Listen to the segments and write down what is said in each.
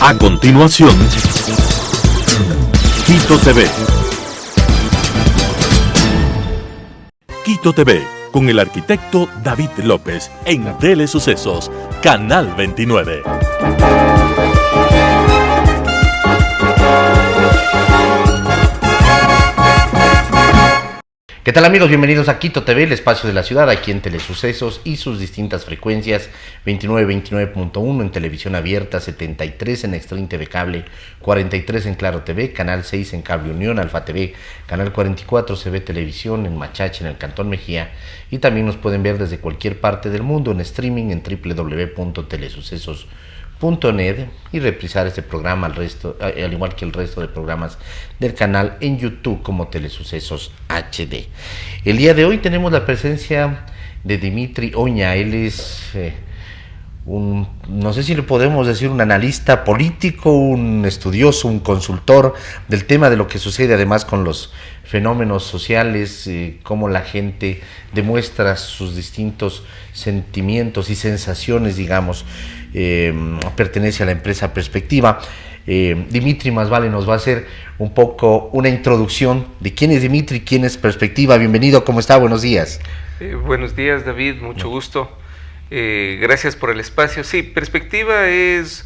A continuación, Quito TV. Quito TV, con el arquitecto David López, en Telesucesos, Canal 29. ¿Qué tal, amigos? Bienvenidos a Quito TV, el espacio de la ciudad, aquí en Telesucesos y sus distintas frecuencias, 29.1 en televisión abierta, 73 en Extreme TV Cable, 43 en Claro TV, Canal 6 en Cable Unión, Alfa TV, Canal 44 CB Televisión en Machache, en el Cantón Mejía, y también nos pueden ver desde cualquier parte del mundo en streaming en www.telesucesos.net y reprisar este programa al igual que el resto de programas del canal en YouTube como Telesucesos HD. El día de hoy tenemos la presencia de Dimitri Oña. Él es no sé si le podemos decir un analista político, un estudioso, un consultor del tema de lo que sucede además con los fenómenos sociales, cómo la gente demuestra sus distintos sentimientos y sensaciones, digamos. Pertenece a la empresa Perspectiva. Dimitri más vale nos va a hacer un poco una introducción de quién es Dimitri, quién es Perspectiva. Bienvenido, ¿cómo está? Buenos días. Buenos días, David, mucho gusto. Gracias por el espacio. Sí, Perspectiva es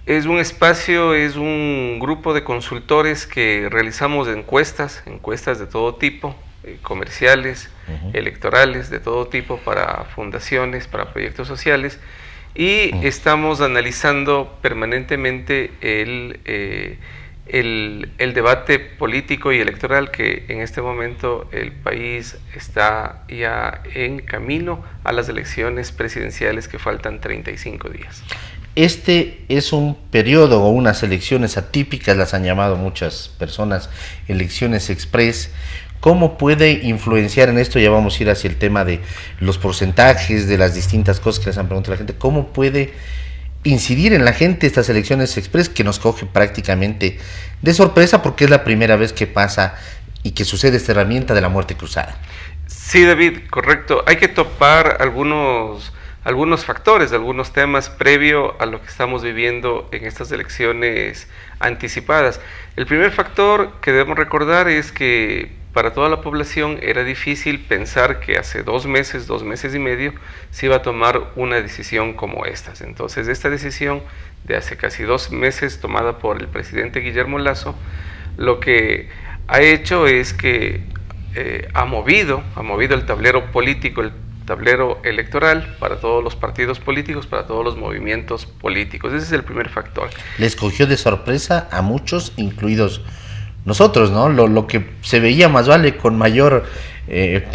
un espacio, es un grupo de consultores que realizamos encuestas de todo tipo, comerciales, electorales, de todo tipo, para fundaciones, para proyectos sociales. Y estamos analizando permanentemente el debate político y electoral que en este momento el país está ya en camino a las elecciones presidenciales que faltan 35 días. Este es un periodo o unas elecciones atípicas, las han llamado muchas personas, elecciones express. ¿Cómo puede influenciar en esto? Ya vamos a ir hacia el tema de los porcentajes, de las distintas cosas que les han preguntado a la gente. ¿Cómo puede incidir en la gente estas elecciones express que nos coge prácticamente de sorpresa porque es la primera vez que pasa y que sucede esta herramienta de la muerte cruzada? Sí, David, correcto. Hay que topar algunos factores, algunos temas previo a lo que estamos viviendo en estas elecciones anticipadas. El primer factor que debemos recordar es que para toda la población era difícil pensar que hace 2 meses y medio, se iba a tomar una decisión como estas. Entonces, esta decisión de hace casi 2 meses, tomada por el presidente Guillermo Lasso, lo que ha hecho es que ha movido el tablero político, el tablero electoral para todos los partidos políticos, para todos los movimientos políticos. Ese es el primer factor. Les cogió de sorpresa a muchos, incluidos nosotros, ¿no? Lo que se veía más vale con mayor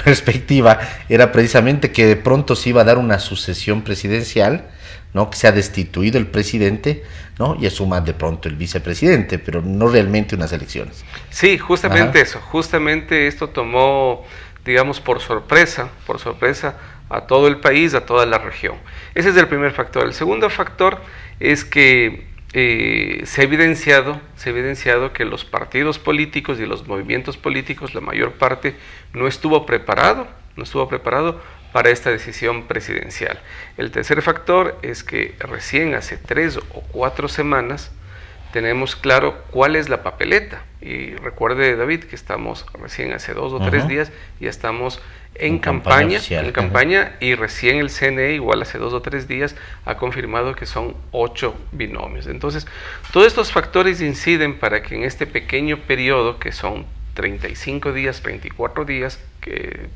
perspectiva era precisamente que de pronto se iba a dar una sucesión presidencial, ¿no? Que se ha destituido el presidente, ¿no? Y asuma de pronto el vicepresidente, pero no realmente unas elecciones. Sí, justamente eso, justamente esto tomó, digamos, por sorpresa a todo el país, a toda la región. Ese es el primer factor. El segundo factor es que se ha evidenciado que los partidos políticos y los movimientos políticos, la mayor parte, no estuvo preparado para esta decisión presidencial. El tercer factor es que recién hace 3 o 4 semanas tenemos claro cuál es la papeleta. Y recuerde, David, que estamos recién hace 2 o 3 días, ya estamos en campaña, y recién el CNE, igual hace 2 o 3 días, ha confirmado que son 8 binomios. Entonces, todos estos factores inciden para que en este pequeño periodo, que son 35 días, 34 días, que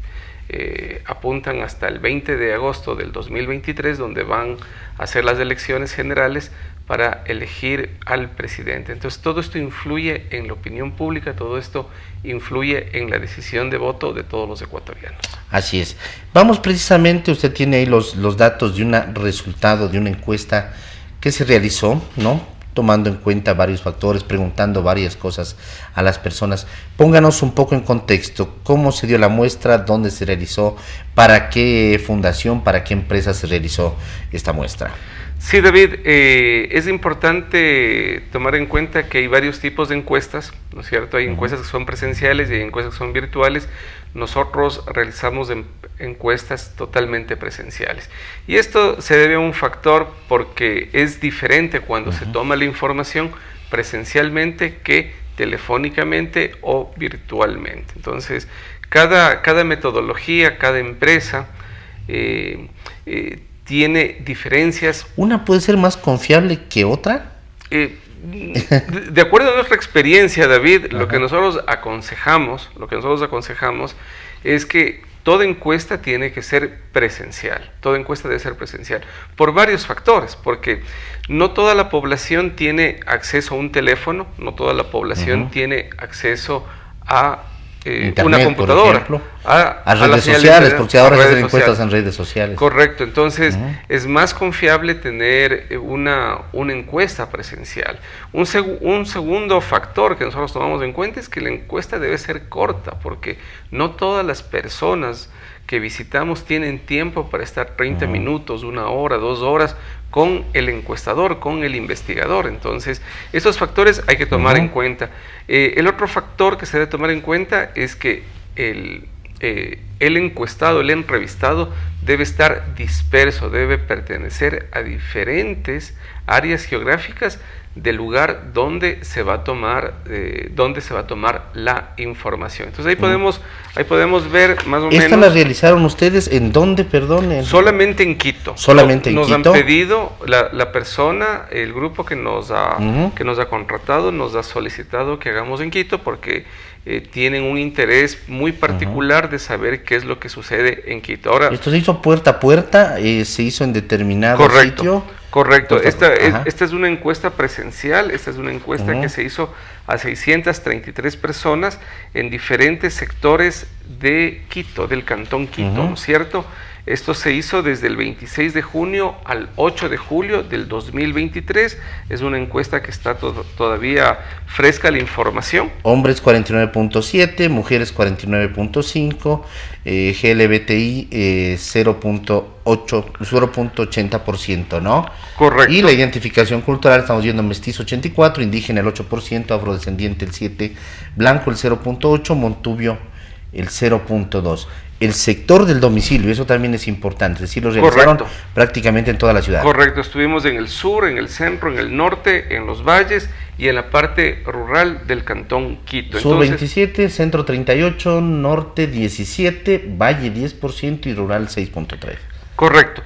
apuntan hasta el 20 de agosto del 2023, donde van a ser las elecciones generales para elegir al presidente. Entonces, todo esto influye en la opinión pública, todo esto influye en la decisión de voto de todos los ecuatorianos. Así es. Vamos precisamente, usted tiene ahí los datos de un resultado de una encuesta que se realizó, ¿no? Tomando en cuenta varios factores, preguntando varias cosas a las personas. Pónganos un poco en contexto, cómo se dio la muestra, dónde se realizó, para qué fundación, para qué empresa se realizó esta muestra. Sí, David, es importante tomar en cuenta que hay varios tipos de encuestas, ¿no es cierto? Hay encuestas que son presenciales y hay encuestas que son virtuales. Nosotros realizamos encuestas totalmente presenciales. Y esto se debe a un factor porque es diferente cuando se toma la información presencialmente que telefónicamente o virtualmente. Entonces, cada metodología, cada empresa tiene diferencias. ¿Una puede ser más confiable que otra? De acuerdo a nuestra experiencia, David, lo que nosotros aconsejamos es que toda encuesta tiene que ser presencial. Toda encuesta debe ser presencial por varios factores, porque no toda la población tiene acceso a un teléfono, no toda la población tiene acceso a Internet, una computadora, a redes sociales, porque ahora se hacen encuestas en redes sociales. Correcto, entonces es más confiable tener una encuesta presencial. Un segundo factor que nosotros tomamos en cuenta es que la encuesta debe ser corta, porque no todas las personas que visitamos tienen tiempo para estar 30 minutos, 1 hora, 2 horas con el encuestador, con el investigador. Entonces, estos factores hay que tomar en cuenta. El otro factor que se debe tomar en cuenta es que el encuestado, el entrevistado, debe estar disperso, debe pertenecer a diferentes áreas geográficas del lugar donde se va a tomar la información. Entonces ahí podemos ver más o menos. ¿Esta la realizaron ustedes en dónde, perdón? Solamente en Quito. Solamente en Quito. Nos han pedido, la persona, el grupo que nos ha contratado, nos ha solicitado que hagamos en Quito porque tienen un interés muy particular de saber qué es lo que sucede en Quito. Ahora, esto se hizo puerta a puerta, se hizo en determinado sitio. Correcto, esta es una encuesta presencial, esta es una encuesta que se hizo a 633 personas en diferentes sectores de Quito, del Cantón Quito, ¿no es cierto? Esto se hizo desde el 26 de junio al 8 de julio del 2023. Es una encuesta que está todavía fresca la información. Hombres 49.7, mujeres 49.5, GLBTI 0.80%, ¿no? Correcto. Y la identificación cultural, estamos viendo mestizo 84, indígena el 8%, afrodescendiente el 7%, blanco el 0.8%, montubio el 0.2%. El sector del domicilio, eso también es importante, es decir, lo realizaron prácticamente en toda la ciudad. Correcto, estuvimos en el sur, en el centro, en el norte, en los valles y en la parte rural del Cantón Quito. Sur 27, centro 38, norte 17, valle 10% y rural 6.3%. Correcto.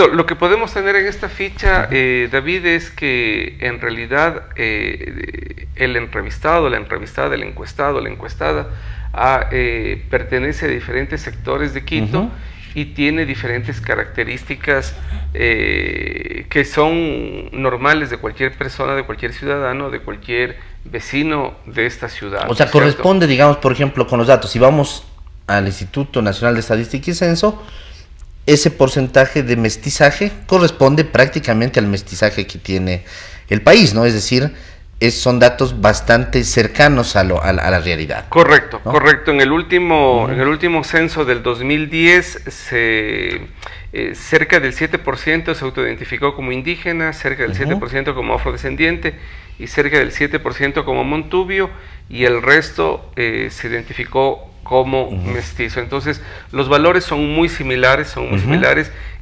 Lo que podemos tener en esta ficha, David, es que en realidad el entrevistado, la entrevistada, el encuestado, la encuestada, pertenece a diferentes sectores de Quito y tiene diferentes características que son normales de cualquier persona, de cualquier ciudadano, de cualquier vecino de esta ciudad. O sea, corresponde, digamos, por ejemplo, con los datos, si vamos al Instituto Nacional de Estadística y Censo, ese porcentaje de mestizaje corresponde prácticamente al mestizaje que tiene el país, ¿no? Es decir, son datos bastante cercanos a la realidad. Correcto, ¿no? Correcto. En el último censo del 2010, cerca del 7% se autoidentificó como indígena, cerca del 7% como afrodescendiente y cerca del 7% como montubio, y el resto se identificó como mestizo. Entonces, los valores son muy similares,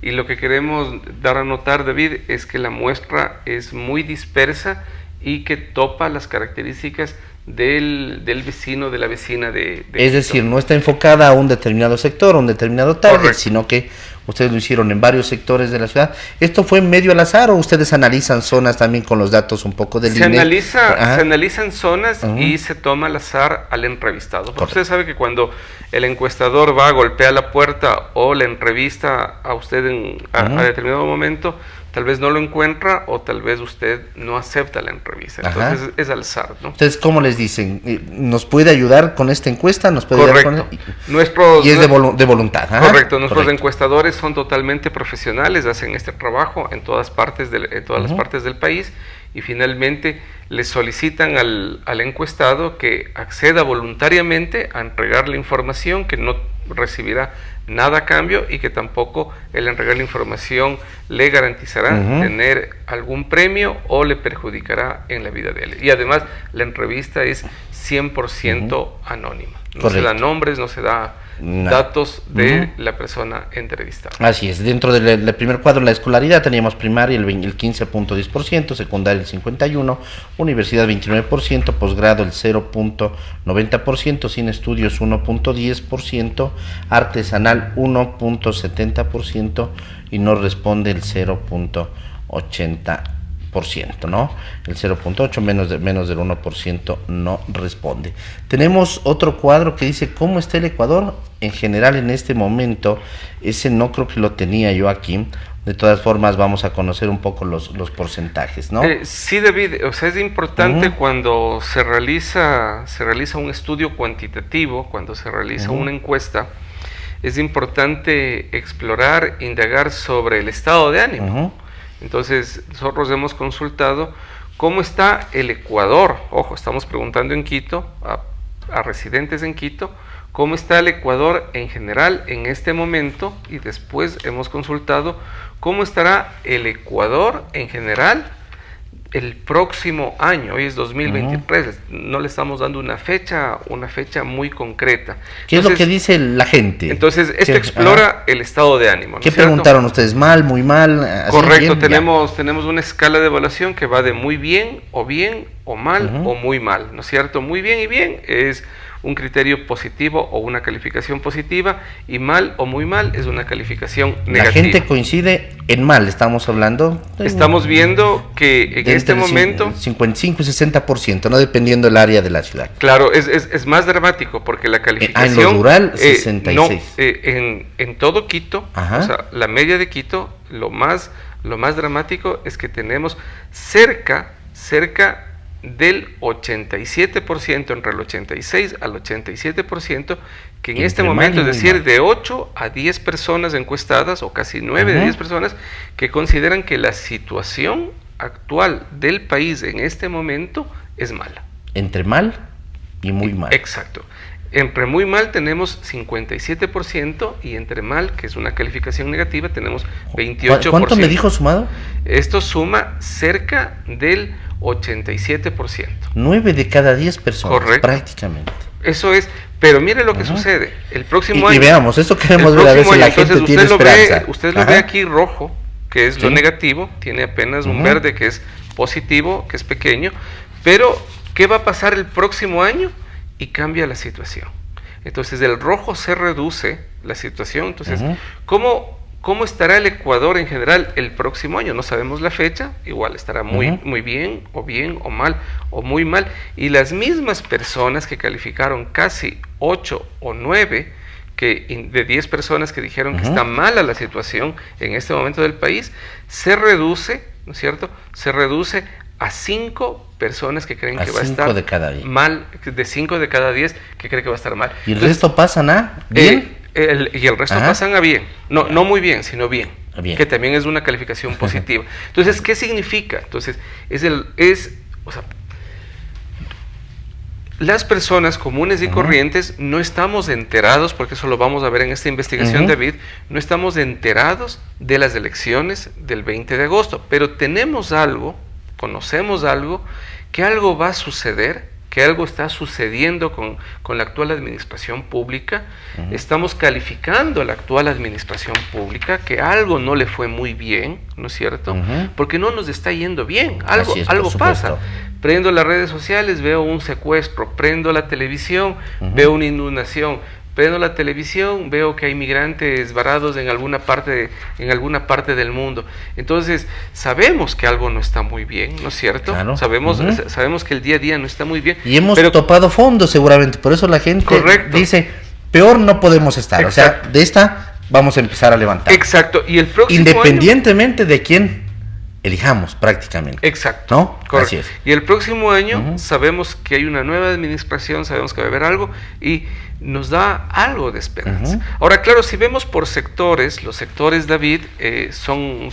y lo que queremos dar a notar, David, es que la muestra es muy dispersa y que topa las características del vecino, de la vecina de Es decir, no está enfocada a un determinado sector, a un determinado target, sino que ustedes lo hicieron en varios sectores de la ciudad. ¿Esto fue medio al azar o ustedes analizan zonas también con los datos un poco del INE? Se analizan zonas y se toma al azar al entrevistado. Porque usted sabe que cuando el encuestador va, golpea la puerta o la entrevista a usted a determinado momento, tal vez no lo encuentra o tal vez usted no acepta la entrevista. Entonces es al azar, ¿no? Ustedes, ¿cómo les dicen? ¿Nos puede ayudar con esta encuesta? ¿Nos puede ayudar con Nuestros, y es de voluntad. Correcto. Nuestros encuestadores son totalmente profesionales, hacen este trabajo en todas partes las partes del país, y finalmente le solicitan al encuestado que acceda voluntariamente a entregar la información, que no recibirá nada a cambio y que tampoco el entregar la información le garantizará tener algún premio o le perjudicará en la vida de él. Y además la entrevista es 100% anónima. No se da nombres, no se da datos de la persona entrevistada. Así es. Dentro del primer cuadro, la escolaridad, teníamos primaria el 15.10%, secundaria el 51%, universidad 29%, posgrado el 0.90%, sin estudios 1.10%, artesanal 1.70% y no responde el 0.80%, ¿no? El 0.8, menos del 1% no responde. Tenemos otro cuadro que dice cómo está el Ecuador en general en este momento. Ese no creo que lo tenía yo aquí. De todas formas vamos a conocer un poco los porcentajes, ¿no? Sí, David, o sea, es importante cuando se realiza un estudio cuantitativo, cuando se realiza una encuesta, es importante explorar, indagar sobre el estado de ánimo. Entonces, nosotros hemos consultado cómo está el Ecuador. Ojo, estamos preguntando en Quito, a residentes en Quito, cómo está el Ecuador en general en este momento, y después hemos consultado cómo estará el Ecuador en general el próximo año. Hoy es 2023, no le estamos dando una fecha muy concreta. ¿Qué es lo que dice la gente? Entonces, esto explora el estado de ánimo, ¿no? ¿Qué preguntaron ustedes? ¿Mal, muy mal? Así, correcto, bien, tenemos una escala de evaluación que va de muy bien, o mal, o muy mal, ¿no es cierto? Muy bien y bien es un criterio positivo o una calificación positiva, y mal o muy mal es una calificación negativa. La gente coincide en mal, estamos hablando. Estamos viendo que en este momento 55 y 60%, no dependiendo del área de la ciudad. Claro, es más dramático porque la calificación en lo rural 66. En todo Quito, o sea, la media de Quito, lo más dramático es que tenemos cerca del 87%, entre el 86 al 87%, que en este momento, es decir, de 8 a 10 personas encuestadas, o casi 9 de 10 personas, que consideran que la situación actual del país en este momento es mala. Entre mal y muy mal. Exacto. Entre muy mal tenemos 57%, y entre mal, que es una calificación negativa, tenemos 28%. ¿Cuánto me dijo sumado? Esto suma cerca del 87%. 9 de cada 10 personas. Correcto. Prácticamente. Eso es, pero mire lo que sucede. El próximo año. Y veamos, eso queremos ver, a ver si la gente tiene esperanza. Usted lo ve aquí rojo, que es lo negativo, tiene apenas un verde que es positivo, que es pequeño, pero ¿qué va a pasar el próximo año? Y cambia la situación. Entonces el rojo se reduce la situación. Entonces, ¿cómo estará el Ecuador en general el próximo año? No sabemos la fecha, igual estará muy bien, o mal, o muy mal. Y las mismas personas que calificaron casi 8 o 9, de 10 personas que dijeron que está mala la situación en este momento del país, se reduce, ¿no es cierto? Se reduce a 5 personas que creen que va a estar mal, de 5 de cada 10 que creen que va a estar mal. ¿Y el resto pasan a bien? Y el resto pasan a bien. No muy bien, sino bien. Que también es una calificación positiva. Entonces, ¿qué significa? Entonces, las personas comunes y corrientes no estamos enterados, porque eso lo vamos a ver en esta investigación, David, no estamos enterados de las elecciones del 20 de agosto, pero tenemos algo, conocemos algo, que algo va a suceder, que algo está sucediendo con la actual administración pública. Estamos calificando a la actual administración pública, que algo no le fue muy bien, ¿no es cierto? Porque no nos está yendo bien, algo pasa. Prendo las redes sociales, veo un secuestro, prendo la televisión, veo una inundación, prendo la televisión, veo que hay migrantes varados en alguna parte del mundo. Entonces, sabemos que algo no está muy bien, ¿no es cierto? Claro. Sabemos que el día a día no está muy bien. Y hemos topado fondo seguramente, por eso la gente dice, peor no podemos estar. Exacto. O sea, de esta vamos a empezar a levantar. Exacto. Y el próximo independientemente de quién elijamos prácticamente. Exacto. ¿No? Correcto. Así es. Y el próximo año sabemos que hay una nueva administración, sabemos que va a haber algo, y nos da algo de esperanza. Ahora, claro, si vemos por sectores, los sectores, David, son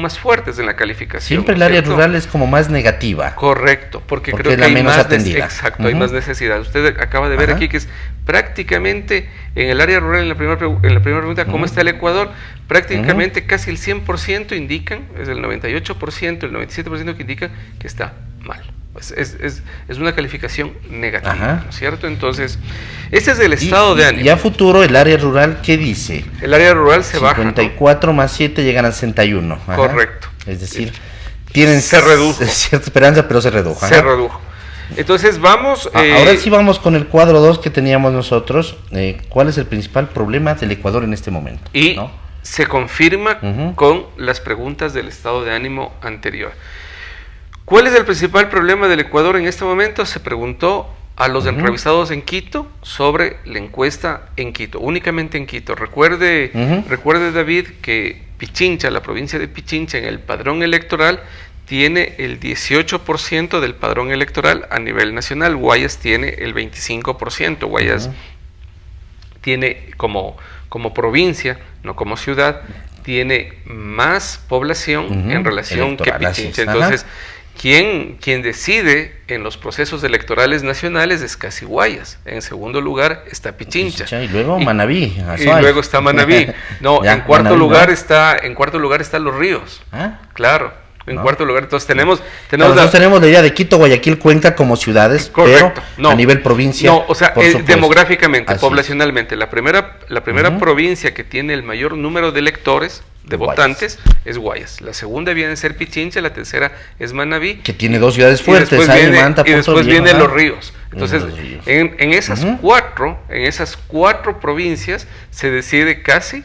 más fuertes en la calificación. Siempre el área rural es como más negativa. Correcto, porque creo es que la hay menos más atendida. exacto, hay más necesidad. Usted acaba de ver aquí que es prácticamente en el área rural, en la primera pregunta, ¿cómo está el Ecuador? Prácticamente casi el 100% indican, es el 98%, el 97% que indican que está mal. Es una calificación negativa, ¿no es cierto? Entonces, este es el estado de ánimo. Y a futuro, el área rural, ¿qué dice? El área rural se 54 baja, más 7 llegan a 61. Correcto. Es decir, tienen se redujo. Cierta esperanza, pero se redujo. Se redujo. Entonces vamos... ahora sí vamos con el cuadro 2 que teníamos nosotros. ¿Cuál es el principal problema del Ecuador en este momento? Y se confirma con las preguntas del estado de ánimo anterior. ¿Cuál es el principal problema del Ecuador en este momento? Se preguntó a los entrevistados en Quito sobre la encuesta en Quito, únicamente en Quito. Recuerde, David, que Pichincha, la provincia de Pichincha, en el padrón electoral tiene el 18% del padrón electoral a nivel nacional. Guayas tiene el 25%. Guayas tiene como provincia, no como ciudad, tiene más población en relación electoral, que Pichincha. Entonces, quien decide en los procesos electorales nacionales es casi Guayas. En segundo lugar está Pichincha. Y luego Manabí. Y luego está Manabí. No, en cuarto lugar está Los Ríos. Claro. En cuarto lugar, entonces tenemos la idea de Quito, Guayaquil, Cuenca como ciudades, correcto, pero a nivel provincia. No, o sea, demográficamente, poblacionalmente, la primera provincia que tiene el mayor número de electores, de votantes, es Guayas. La segunda viene a ser Pichincha, la tercera es Manabí. Que tiene dos ciudades fuertes, y después viene Los Ríos. Entonces, en esas cuatro provincias se decide casi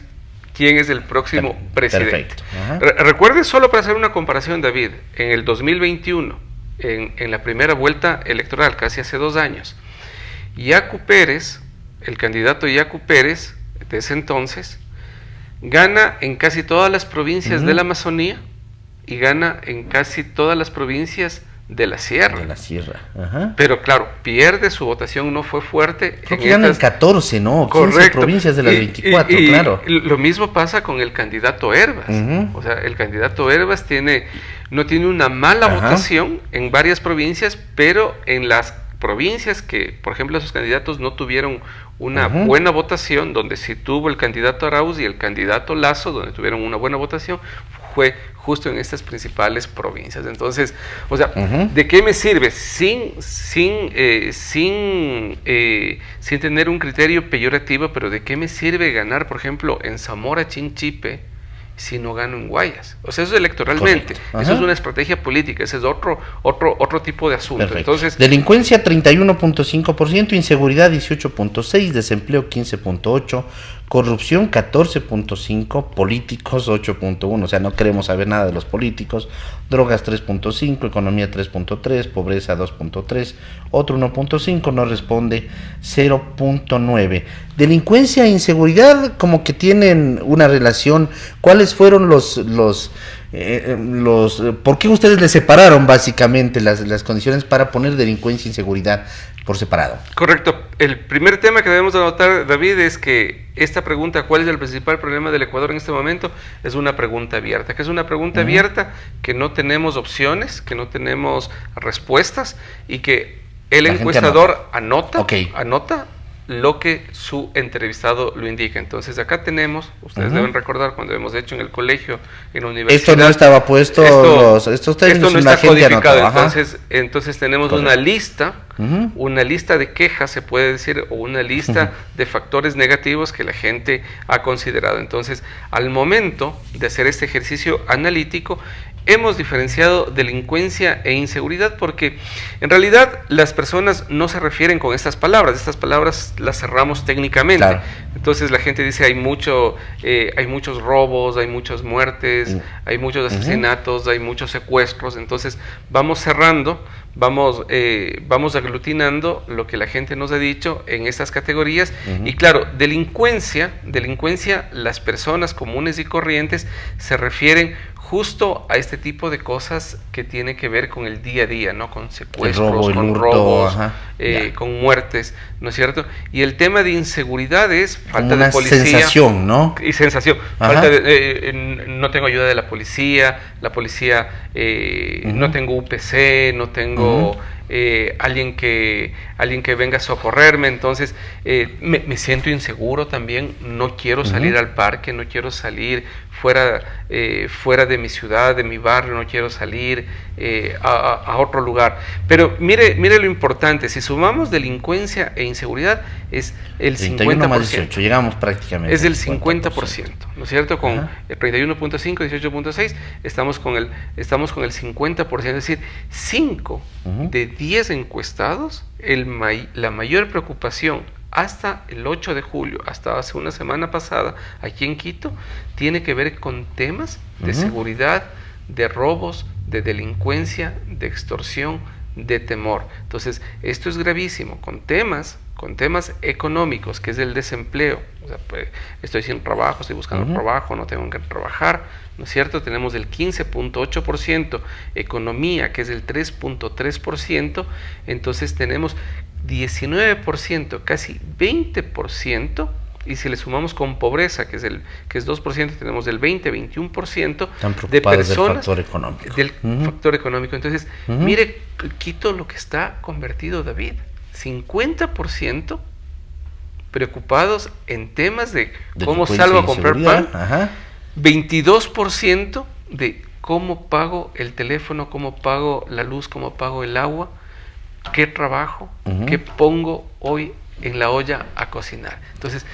quién es el próximo presidente. Recuerde, solo para hacer una comparación, David, en el 2021, en la primera vuelta electoral, casi hace 2 años, Yacu Pérez, el candidato Yacu Pérez, de ese entonces, gana en casi todas las provincias de la Amazonía y gana en casi todas las provincias de la Sierra. Pero claro, pierde, su votación no fue fuerte. Creo que ganan 14, ¿no? 15 provincias de las 24, claro. Lo mismo pasa con el candidato Hervas. O sea, el candidato Hervas no tiene una mala votación en varias provincias, pero en las provincias que, por ejemplo, esos candidatos no tuvieron una buena votación, donde sí tuvo el candidato Arauz y el candidato Lazo, donde tuvieron una buena votación, fue justo en estas principales provincias. Entonces, o sea, ¿de qué me sirve? Sin tener un criterio peyorativo, pero ¿de qué me sirve ganar, por ejemplo, en Zamora Chinchipe, si no gano en Guayas? O sea, eso es electoralmente, eso es una estrategia política, ese es otro tipo de asunto. Perfecto. Entonces, delincuencia 31.5%, inseguridad 18.6%, desempleo 15.8%, corrupción 14.5%, políticos 8.1%, o sea, no queremos saber nada de los políticos, drogas 3.5%, economía 3.3%, pobreza 2.3%, otro 1.5%, no responde 0.9%. Delincuencia e inseguridad como que tienen una relación. ¿Cuáles fueron por qué ustedes le separaron básicamente las condiciones para poner delincuencia e inseguridad por separado? Correcto. El primer tema que debemos anotar, David, es que esta pregunta, ¿cuál es el principal problema del Ecuador en este momento?, es una pregunta abierta. Que es una pregunta abierta, que no tenemos opciones, que no tenemos respuestas, y que el encuestador anota lo que su entrevistado lo indica. Entonces acá tenemos, ustedes deben recordar cuando hemos hecho en el colegio, en la universidad. Esto no estaba puesto, esto no está codificado. Entonces tenemos una lista de quejas, se puede decir, o una lista de factores negativos que la gente ha considerado. Entonces, al momento de hacer este ejercicio analítico, hemos diferenciado delincuencia e inseguridad porque en realidad las personas no se refieren con estas palabras las cerramos técnicamente. Claro. Entonces la gente dice hay muchos robos, hay muchas muertes, hay muchos asesinatos, hay muchos secuestros. Entonces vamos cerrando, vamos aglutinando lo que la gente nos ha dicho en estas categorías. Y claro, delincuencia, las personas comunes y corrientes se refieren justo a este tipo de cosas que tiene que ver con el día a día, ¿no? Con secuestros, el robo, con el hurto, robos, ajá, con muertes, ¿no es cierto? Y el tema de inseguridad es falta una de policía. sensación, ¿no? Y sensación. Ajá. Falta no tengo ayuda de la policía no tengo UPC, no tengo alguien que venga a socorrerme, entonces me siento inseguro también, no quiero salir al parque, no quiero salir fuera de mi ciudad, de mi barrio, no quiero salir a otro lugar. Pero mire lo importante, si sumamos delincuencia e inseguridad, es el 31 50%. más 18, llegamos prácticamente. Es del 50%, ¿no es cierto? Con Ajá. el 31.5, 18.6, estamos con el 50%, es decir, 5 de 10 encuestados, la mayor preocupación hasta el 8 de julio, hasta hace una semana pasada, aquí en Quito, tiene que ver con temas de seguridad, de robos, de delincuencia, de extorsión, de temor. Entonces, esto es gravísimo, con temas económicos, que es el desempleo. O sea, pues, estoy sin trabajo, estoy buscando trabajo, no tengo que trabajar, ¿no es cierto? Tenemos el 15.8%, economía, que es el 3.3%, entonces tenemos 19%, casi 20%, y si le sumamos con pobreza, que es 2%, tenemos del 20-21% de personas del factor económico. Entonces, mire, Quito lo que está convertido, David, 50% preocupados en temas de cómo salgo a comprar pan, 22% de cómo pago el teléfono, cómo pago la luz, cómo pago el agua, qué trabajo, qué pongo hoy en la olla a cocinar. Entonces,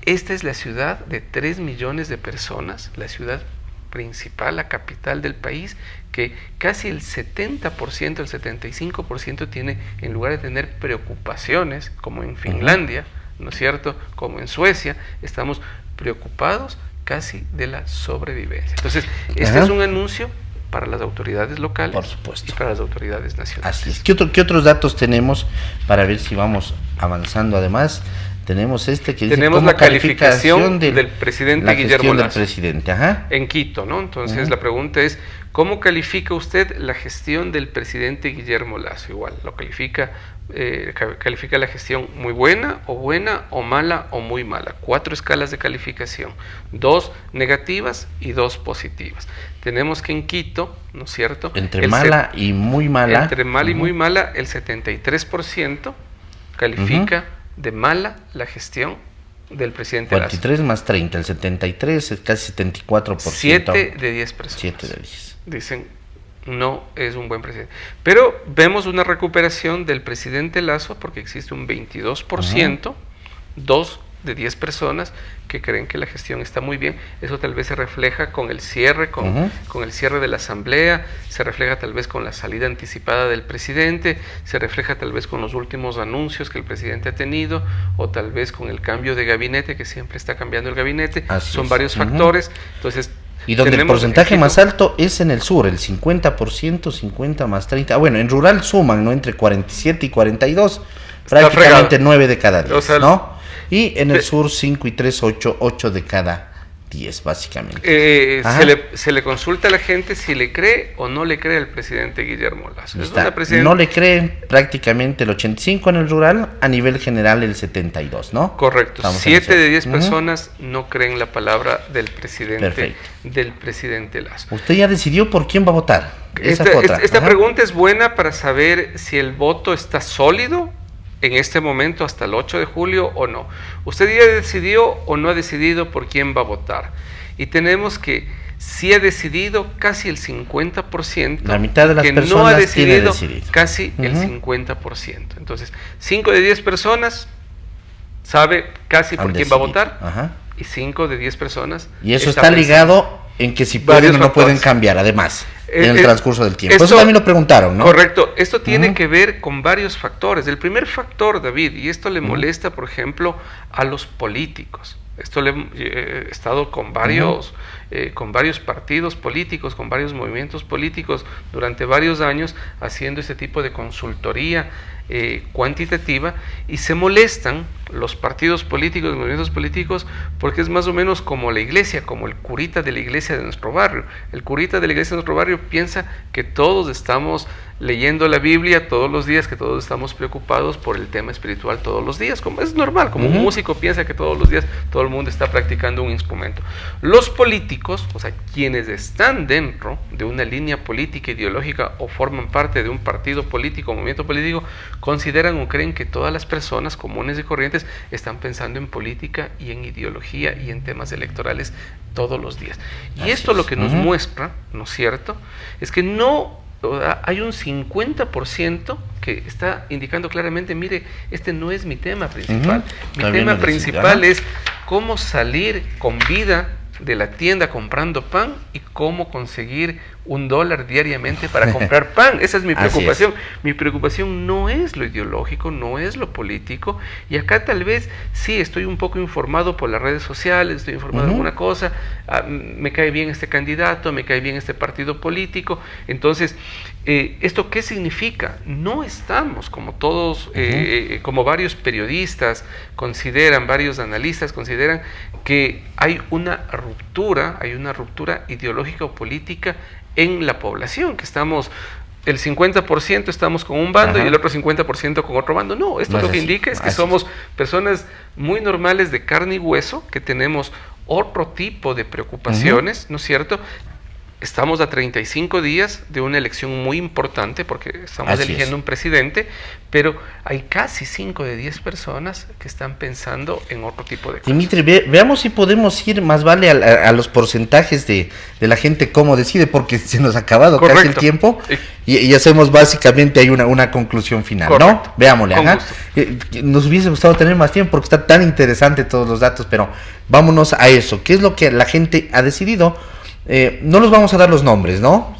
esta es la ciudad de 3 millones de personas, la ciudad principal, la capital del país, que casi el 70%, el 75% tiene, en lugar de tener preocupaciones, como en Finlandia, ¿no es cierto?, como en Suecia, estamos preocupados casi de la sobrevivencia. Entonces, este es un anuncio para las autoridades locales, por supuesto, y para las autoridades nacionales. Así es. ¿Qué otros datos tenemos para ver si vamos avanzando? Además, tenemos que dice la calificación del presidente Guillermo Lasso en Quito, ¿no? Entonces la pregunta es, ¿cómo califica usted la gestión del presidente Guillermo Lasso? Igual, lo califica la gestión muy buena, o mala, o muy mala. 4 escalas de calificación, 2 negativas y 2 positivas. Tenemos que en Quito, ¿no es cierto?, entre mala y muy mala, el 73% califica de mala la gestión del presidente 43 más 30, el 73 es casi 74%. 7 de 10 personas. 7 de 10. Dicen, no es un buen presidente. Pero vemos una recuperación del presidente Lasso porque existe un 22%, 2 de 10 personas que creen que la gestión está muy bien. Eso tal vez se refleja con el cierre, con el cierre de la asamblea, se refleja tal vez con la salida anticipada del presidente, se refleja tal vez con los últimos anuncios que el presidente ha tenido, o tal vez con el cambio de gabinete, que siempre está cambiando el gabinete. Son varios factores. Entonces, y donde el porcentaje más alto es en el sur, el 50%, 50 más 30. Bueno, en rural suman, ¿no?, entre 47 y 42, prácticamente 9 de cada 10, o sea, ¿no? Y en el sur 5 y 3, 8 de cada 10, básicamente. Se le consulta a la gente si le cree o no le cree al presidente Guillermo Lasso. No le cree prácticamente el 85 en el rural, a nivel general el 72, ¿no? Correcto. 7 de 10 personas no creen la palabra del presidente Lasso. ¿Usted ya decidió por quién va a votar? Esta pregunta es buena para saber si el voto está sólido en este momento hasta el 8 de julio o no. ¿Usted ya decidió o no ha decidido por quién va a votar? Y tenemos que sí ha decidido casi el 50%, la mitad de las que personas no ha decidido casi el 50%. Entonces, 5 de 10 personas sabe casi por quién va a votar, y 5 de 10 personas. Y eso está ligado en que si pueden o no pueden cambiar, además. en el transcurso del tiempo. Esto, eso también lo preguntaron, ¿no? Correcto. Esto tiene que ver con varios factores. El primer factor, David, y esto le molesta, por ejemplo, a los políticos. Esto he estado con varios partidos políticos, con varios movimientos políticos durante varios años haciendo este tipo de consultoría cuantitativa, y se molestan los partidos políticos, los movimientos políticos, porque es más o menos como la iglesia, como el curita de la iglesia de nuestro barrio. El curita de la iglesia de nuestro barrio piensa que todos estamos leyendo la Biblia todos los días, que todos estamos preocupados por el tema espiritual todos los días, como es normal, como un músico piensa que todos los días todo el mundo está practicando un instrumento. Los políticos, o sea, quienes están dentro de una línea política, ideológica, o forman parte de un partido político, movimiento político, consideran o creen que todas las personas comunes y corrientes están pensando en política y en ideología y en temas electorales todos los días. Y esto lo que nos muestra, ¿no es cierto?, es que no hay un 50% que está indicando claramente, mire, este no es mi tema principal. Mi tema principal es cómo salir con vida de la tienda comprando pan y cómo conseguir $1 diariamente para comprar pan. Esa es mi preocupación. Mi preocupación no es lo ideológico, no es lo político, y acá tal vez sí estoy un poco informado por las redes sociales, estoy informado de alguna cosa, me cae bien este candidato, me cae bien este partido político. Entonces, ¿esto qué significa? No estamos, como todos, como varios periodistas consideran, varios analistas consideran, que hay una ruptura ideológica o política en la población, que estamos, el 50% estamos con un bando y el otro 50% con otro bando. No, esto lo que indica es que somos personas muy normales de carne y hueso, que tenemos otro tipo de preocupaciones, ¿no es cierto? Estamos a 35 días de una elección muy importante, porque estamos eligiendo un presidente, pero hay casi 5 de 10 personas que están pensando en otro tipo de cosas. Dimitri, veamos si podemos ir más vale a los porcentajes de la gente cómo decide, porque se nos ha acabado casi el tiempo, y hacemos básicamente ahí una conclusión final, ¿no? Veámosle, nos hubiese gustado tener más tiempo porque está tan interesante todos los datos, pero vámonos a eso. ¿Qué es lo que la gente ha decidido? No los vamos a dar los nombres, ¿no?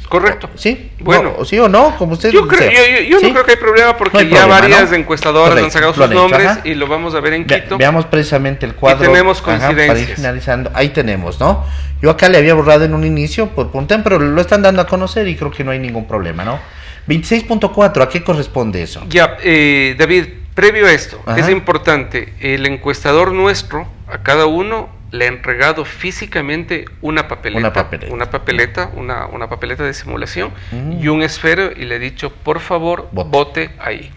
Correcto. ¿Sí? Bueno. No, ¿sí o no? Como usted yo no creo que hay problema, porque ya varias encuestadoras han sacado sus nombres y lo vamos a ver en Quito. Veamos precisamente el cuadro. Y tenemos coincidencias. Para ir finalizando. Ahí tenemos, ¿no? Yo acá le había borrado en un inicio por Puntén, pero lo están dando a conocer y creo que no hay ningún problema, ¿no? 26.4, ¿a qué corresponde eso? Ya, David, previo a esto, es importante, el encuestador nuestro, a cada uno le ha entregado físicamente una papeleta de simulación y un esfero, y le ha dicho, por favor, vote ahí.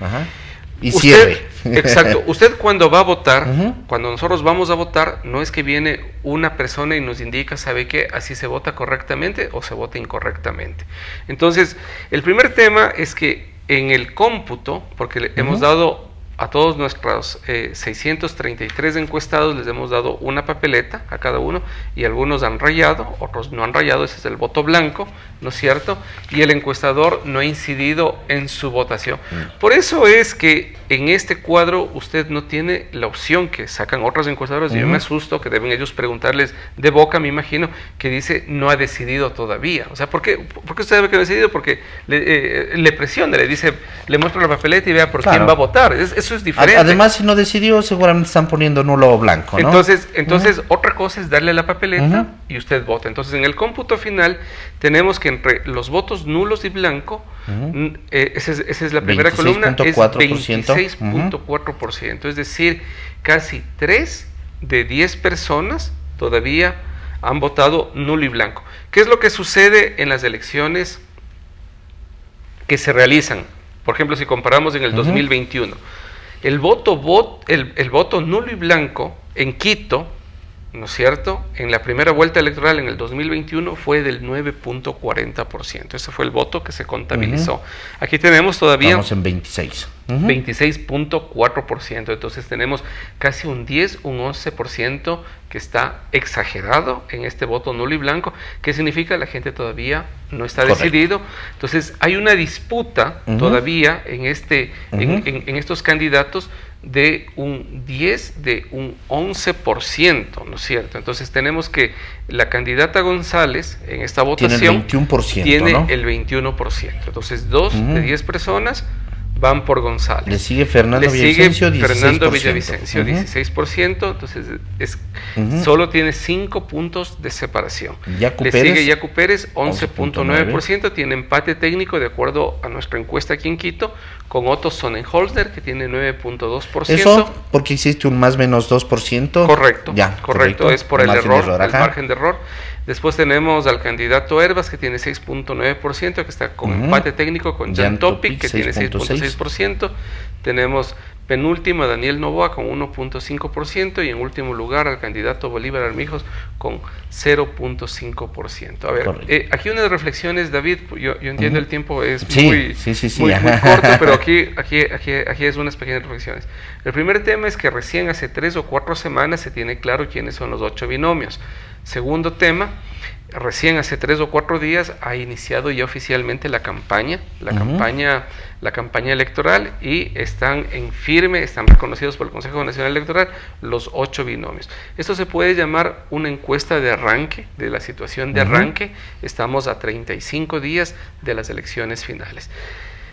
Y cierre. Exacto. Usted cuando va a votar, cuando nosotros vamos a votar, no es que viene una persona y nos indica, ¿sabe qué? Así se vota correctamente o se vota incorrectamente. Entonces, el primer tema es que en el cómputo, porque le hemos dado a todos nuestros 633 encuestados, les hemos dado una papeleta a cada uno, y algunos han rayado, otros no han rayado, ese es el voto blanco, ¿no es cierto? Y el encuestador no ha incidido en su votación. Por eso es que en este cuadro usted no tiene la opción que sacan otros encuestadores, y yo me asusto que deben ellos preguntarles de boca, me imagino, que dice no ha decidido todavía. O sea, ¿por qué usted sabe que no ha decidido? Porque le presiona, le dice, le muestra la papeleta y vea por quién va a votar. Eso es diferente. Además, si no decidió, seguramente están poniendo nulo o blanco, ¿no? Entonces otra cosa es darle la papeleta y usted vota. Entonces, en el cómputo final tenemos que entre los votos nulos y blanco, esa es la primera columna, es 26.4%. Es decir, casi 3 de 10 personas todavía han votado nulo y blanco. ¿Qué es lo que sucede en las elecciones que se realizan? Por ejemplo, si comparamos en el 2021, el voto nulo y blanco en Quito, ¿no es cierto?, en la primera vuelta electoral en el 2021 fue del 9.40%. Ese fue el voto que se contabilizó. Aquí tenemos todavía... Estamos en 26. 26.4%. Entonces tenemos casi un 11% que está exagerado en este voto nulo y blanco. ¿Qué significa? La gente todavía no está decidido. Entonces hay una disputa todavía en estos candidatos de un 10, de un 11%, ¿no es cierto? Entonces tenemos que la candidata González en esta votación tiene el 21%. Entonces 2 de 10 personas van por González. Le sigue Fernando Villavicencio, 16%. Fernando Villavicencio, 16%, entonces solo tiene 5 puntos de separación. Le sigue Yacu Pérez, 11.9%, tiene empate técnico de acuerdo a nuestra encuesta aquí en Quito, con Otto Sonnenholzner, que tiene 9.2%. Eso porque hiciste un más menos 2%. Correcto, correcto, es por el error, el margen de error. Después tenemos al candidato Herbas, que tiene 6.9%, que está con empate técnico con Jan Topic, que tiene 6.6%. Tenemos penúltimo a Daniel Novoa con 1.5% y en último lugar al candidato Bolívar Armijos con 0.5%. A ver, aquí unas reflexiones, David, yo entiendo el tiempo es muy corto, pero aquí es unas pequeñas reflexiones. El primer tema es que recién hace 3 o 4 semanas se tiene claro quiénes son los 8 binomios. Segundo tema, recién hace 3 o 4 días ha iniciado ya oficialmente la campaña electoral y están reconocidos por el Consejo Nacional Electoral los 8 binomios. Esto se puede llamar una encuesta de arranque, de la situación de arranque. Estamos a 35 días de las elecciones finales.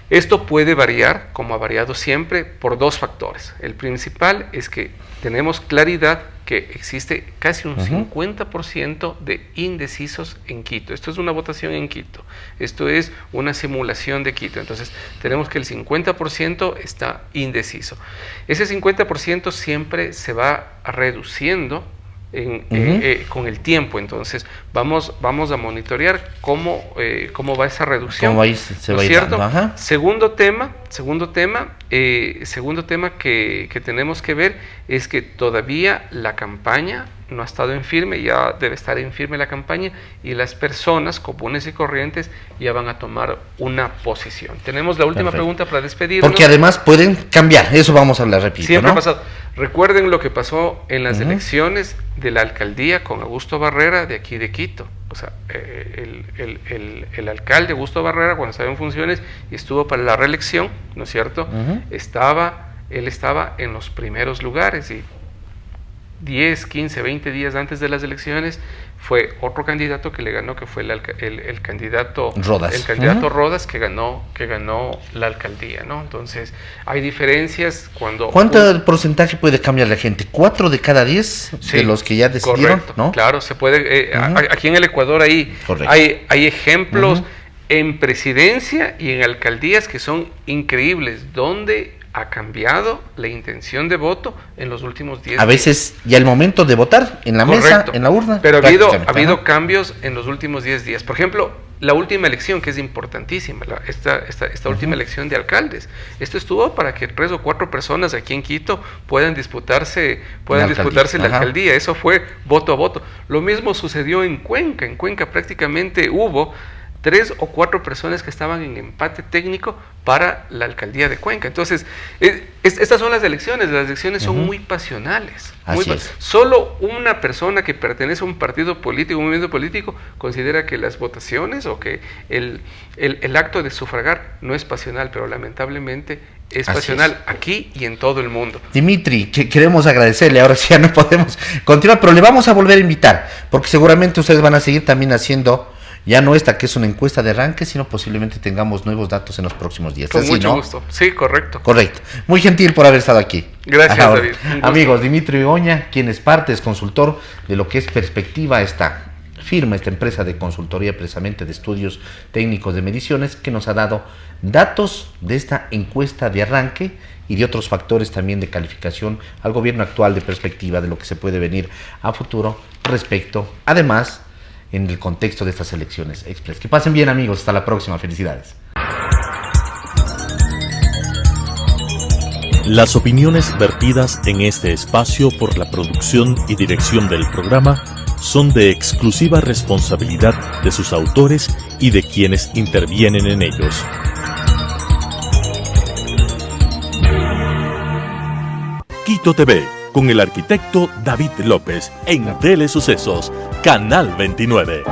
Esto puede variar, como ha variado siempre, por 2 factores. El principal es que tenemos claridad que existe casi un 50% de indecisos en Quito. Esto es una votación en Quito. Esto es una simulación de Quito. Entonces, tenemos que el 50% está indeciso. Ese 50% siempre se va reduciendo con el tiempo. Entonces vamos a monitorear cómo va esa reducción, ¿cómo se va dando? Segundo tema que tenemos que ver es que todavía la campaña no ha estado en firme, ya debe estar en firme la campaña y las personas comunes y corrientes ya van a tomar una posición. Tenemos la última pregunta para despedirnos. Porque además pueden cambiar, eso vamos a hablar, repito. Siempre ha pasado. Recuerden lo que pasó en las elecciones de la alcaldía con Augusto Barrera de aquí de Quito. O sea, el alcalde Augusto Barrera, cuando estaba en funciones y estuvo para la reelección, ¿no es cierto? Él estaba en los primeros lugares y 10, 15, 20 días antes de las elecciones fue otro candidato que le ganó, que fue el candidato Rodas. El candidato Rodas que ganó la alcaldía, ¿no? Entonces, hay diferencias cuando... ¿Cuánto porcentaje puede cambiar la gente? ¿4 de cada 10 de los que ya decidieron? Correcto, ¿no? Claro, se puede... Aquí en el Ecuador hay ejemplos en presidencia y en alcaldías que son increíbles, donde ha cambiado la intención de voto en los últimos 10 días. A veces ya el momento de votar en la mesa, en la urna. Pero ha habido cambios en los últimos 10 días. Por ejemplo, la última elección, que es importantísima, esta última elección de alcaldes. Esto estuvo para que 3 o 4 personas aquí en Quito puedan disputarse la alcaldía. Eso fue voto a voto. Lo mismo sucedió en Cuenca. En Cuenca prácticamente hubo 3 o 4 personas que estaban en empate técnico para la alcaldía de Cuenca. Entonces, estas son las elecciones son muy pasionales. Solo una persona que pertenece a un partido político, un movimiento político, considera que las votaciones o que el acto de sufragar no es pasional, pero lamentablemente es pasional aquí y en todo el mundo. Dimitri, queremos agradecerle, ahora sí ya no podemos continuar, pero le vamos a volver a invitar, porque seguramente ustedes van a seguir también haciendo... Ya no esta que es una encuesta de arranque, sino posiblemente tengamos nuevos datos en los próximos días. Con mucho gusto. Sí, correcto. Correcto. Muy gentil por haber estado aquí. Gracias, David. Amigos, Dimitri Begoña, quien es parte, es consultor de lo que es Perspectiva, esta empresa de consultoría precisamente de estudios técnicos de mediciones, que nos ha dado datos de esta encuesta de arranque y de otros factores también de calificación al gobierno actual, de perspectiva de lo que se puede venir a futuro respecto, además, en el contexto de estas elecciones express. Que pasen bien, amigos, hasta la próxima, felicidades. Las opiniones vertidas en este espacio por la producción y dirección del programa son de exclusiva responsabilidad de sus autores y de quienes intervienen en ellos. Quito TV, con el arquitecto David López, en Telesucesos, Canal 29.